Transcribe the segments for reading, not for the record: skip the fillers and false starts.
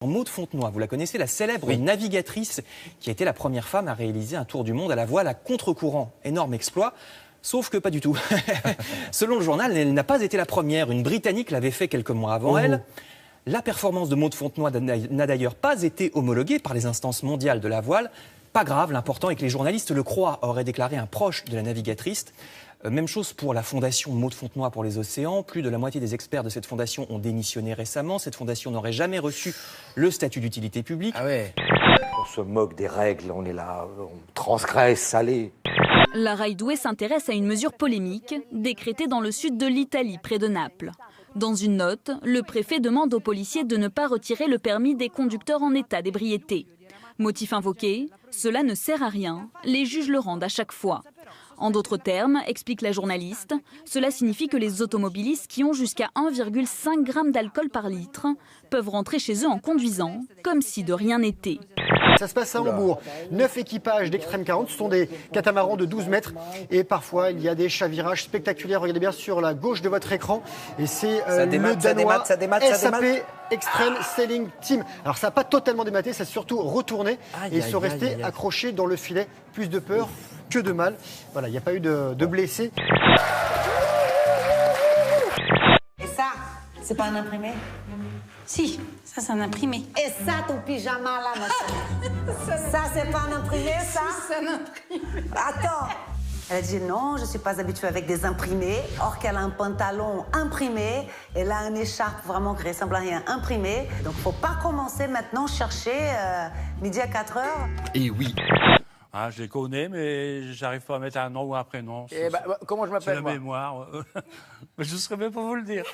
Maude Fontenoy, vous la connaissez, la célèbre navigatrice qui a été la première femme à réaliser un tour du monde à la voile à contre-courant. Énorme exploit, sauf que pas du tout. Selon le journal, elle n'a pas été la première. Une Britannique l'avait fait quelques mois avant elle. La performance de Maude Fontenoy n'a d'ailleurs pas été homologuée par les instances mondiales de la voile. Pas grave, l'important est que les journalistes le croient, aurait déclaré un proche de la navigatrice. Même chose pour la fondation Maude Fontenoy pour les océans. Plus de la moitié des experts de cette fondation ont démissionné récemment. Cette fondation n'aurait jamais reçu le statut d'utilité publique. Ah ouais. On se moque des règles, on est là, on transgresse, allez. La Rai Doué s'intéresse à une mesure polémique, décrétée dans le sud de l'Italie, près de Naples. Dans une note, le préfet demande aux policiers de ne pas retirer le permis des conducteurs en état d'ébriété. Motif invoqué, cela ne sert à rien, les juges le rendent à chaque fois. En d'autres termes, explique la journaliste, cela signifie que les automobilistes qui ont jusqu'à 1,5 g d'alcool par litre peuvent rentrer chez eux en conduisant, comme si de rien n'était. Ça se passe à Hambourg. 9 équipages d'Extrême 40, ce sont des catamarans de 12 mètres. Et parfois, il y a des chavirages spectaculaires. Regardez bien sur la gauche de votre écran. Et c'est le Danois SAP Extreme Sailing Team. Alors ça n'a pas totalement dématé, ça s'est surtout retourné. Et ils sont restés accrochés dans le filet. Plus de peur que de mal. Voilà, il n'y a pas eu de blessés. Et ça, c'est pas un imprimé? Si, ça c'est un imprimé. Et ça, ton pyjama là, ça c'est pas un imprimé, ça? C'est un imprimé. Attends. Elle a dit non, je suis pas habituée avec des imprimés. Or qu'elle a un pantalon imprimé, elle a une écharpe vraiment qui ressemble à rien imprimé. Donc faut pas commencer maintenant à chercher midi à 4h. Et oui. Ah, je les connais, mais j'arrive pas à mettre un nom ou un prénom. Et comment je m'appelle, la mémoire. Je ne saurais même pas vous le dire.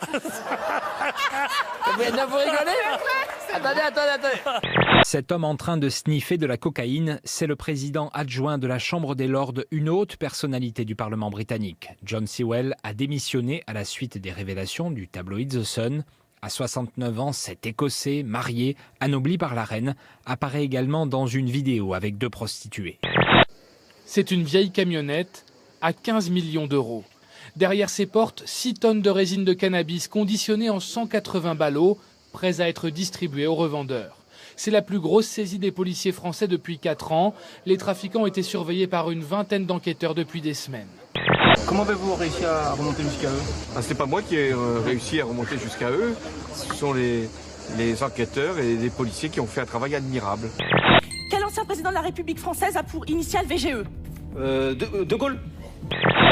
Mais vous rigolez? Attendez. Cet homme en train de sniffer de la cocaïne, c'est le président adjoint de la Chambre des Lords, une haute personnalité du Parlement britannique. John Sewell a démissionné à la suite des révélations du tabloïd The Sun. À 69 ans, cet Écossais, marié, anobli par la reine, apparaît également dans une vidéo avec 2 prostituées. C'est une vieille camionnette à 15 millions d'euros. Derrière ses portes, 6 tonnes de résine de cannabis conditionnée en 180 ballots, prêts à être distribués aux revendeurs. C'est la plus grosse saisie des policiers français depuis 4 ans. Les trafiquants étaient surveillés par une vingtaine d'enquêteurs depuis des semaines. Comment avez-vous réussi à remonter jusqu'à eux? C'est pas moi qui ai réussi à remonter jusqu'à eux. Ce sont les enquêteurs et les policiers qui ont fait un travail admirable. Quel ancien président de la République française a pour initiale VGE? De Gaulle.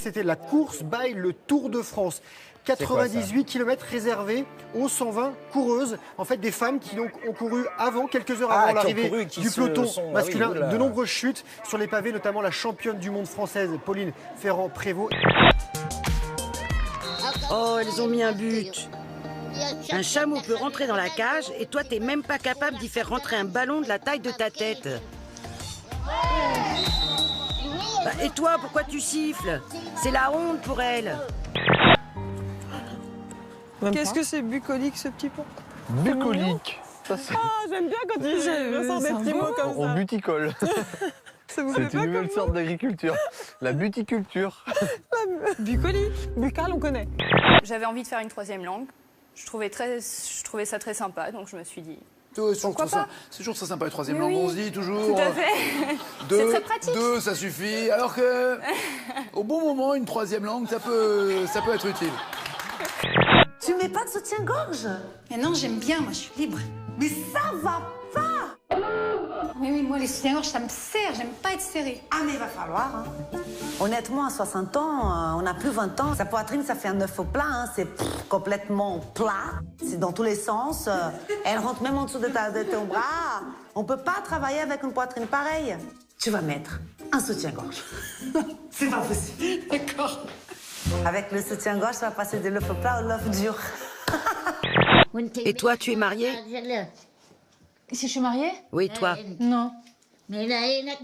C'était la course by le Tour de France. 98 km réservés aux 120 coureuses, en fait des femmes qui donc ont couru quelques heures avant l'arrivée du peloton masculin. De nombreuses chutes sur les pavés, notamment la championne du monde française, Pauline Ferrand-Prévot. Oh, elles ont mis un but. Un chameau peut rentrer dans la cage et toi, t'es même pas capable d'y faire rentrer un ballon de la taille de ta tête. Et toi, pourquoi tu siffles? C'est la honte pour elle. Qu'est-ce que c'est bucolique, ce petit pot? Bucolique. Ah, j'aime bien quand tu ressors des petits mots comme ça. On buticole. C'est une nouvelle sorte d'agriculture. La buticulture. Bucolique. Buccal, on connaît. J'avais envie de faire une 3e langue. Je trouvais ça très sympa, donc je me suis dit... Pourquoi pas? C'est toujours très sympa, la 3e langue, on se dit toujours. Tout à fait. C'est très pratique. 2, ça suffit. Alors que, au bon moment, une 3e langue, ça peut être utile. Tu mets pas de soutien-gorge? Mais non, j'aime bien, moi je suis libre. Mais ça va pas! Oui, moi les soutiens-gorge, ça me serre, j'aime pas être serrée. Ah mais il va falloir. Hein. Honnêtement, à 60 ans, on n'a plus 20 ans. Sa poitrine, ça fait un œuf au plat, hein. C'est complètement plat. C'est dans tous les sens. Elle rentre même en dessous de ton bras. On peut pas travailler avec une poitrine pareille. Tu vas mettre un soutien-gorge. C'est pas possible. D'accord. Avec le soutien-gorge, ça va passer de l'œuf au plat à l'œuf dur. Et toi, tu es mariée? Si je suis mariée? Oui, toi. Non.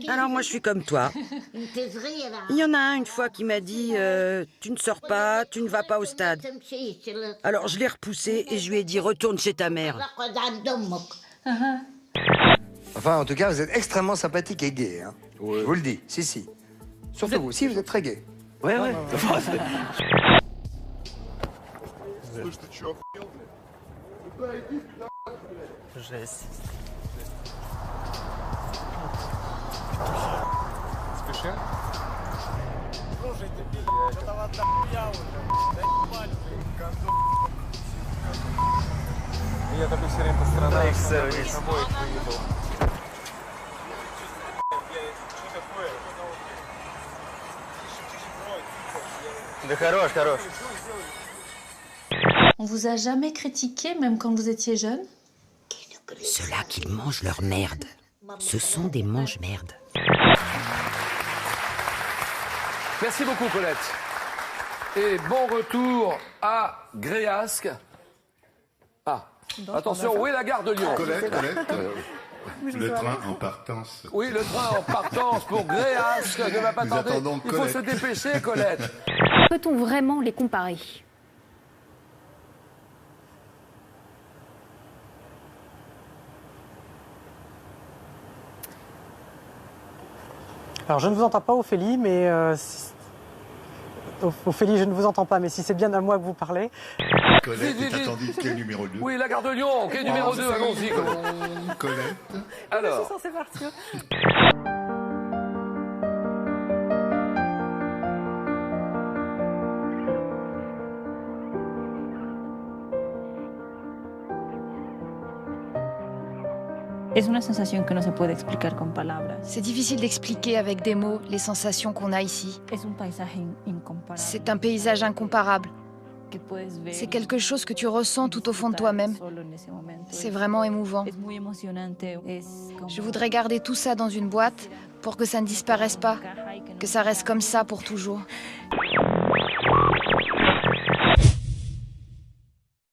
Alors moi, je suis comme toi. Il y en a un, une fois, qui m'a dit tu ne sors pas, tu ne vas pas au stade. Alors je l'ai repoussé et je lui ai dit retourne chez ta mère. Enfin, en tout cas, vous êtes extrêmement sympathique et gai. Hein. Je vous le dis, si. Surtout vous, si, vous êtes très gai. Ouais. Жесть. Спешим? Я такой серый по сторонам. Их сервис. Да хорош, хорош. On vous a jamais critiqué, même quand vous étiez jeune? Ceux-là qui mangent leur merde, ce sont des mange-merdes. Merci beaucoup, Colette. Et bon retour à Gréasque. Ah, attention, où est la gare de Lyon? Colette, le train en partance. Oui, le train en partance pour Gréasque ne va pas tarder. Il faut se dépêcher, Colette. Peut-on vraiment les comparer? Alors je ne vous entends pas, Ophélie, mais Ophélie, je ne vous entends pas, mais si c'est bien à moi que vous parlez. Colette est attendue, quel numéro 2? Oui, la gare de Lyon, quel numéro 2? Allons-y. Colette. Alors. Je suis censée partir. C'est difficile d'expliquer avec des mots les sensations qu'on a ici. C'est un paysage incomparable. C'est quelque chose que tu ressens tout au fond de toi-même. C'est vraiment émouvant. Je voudrais garder tout ça dans une boîte pour que ça ne disparaisse pas, que ça reste comme ça pour toujours.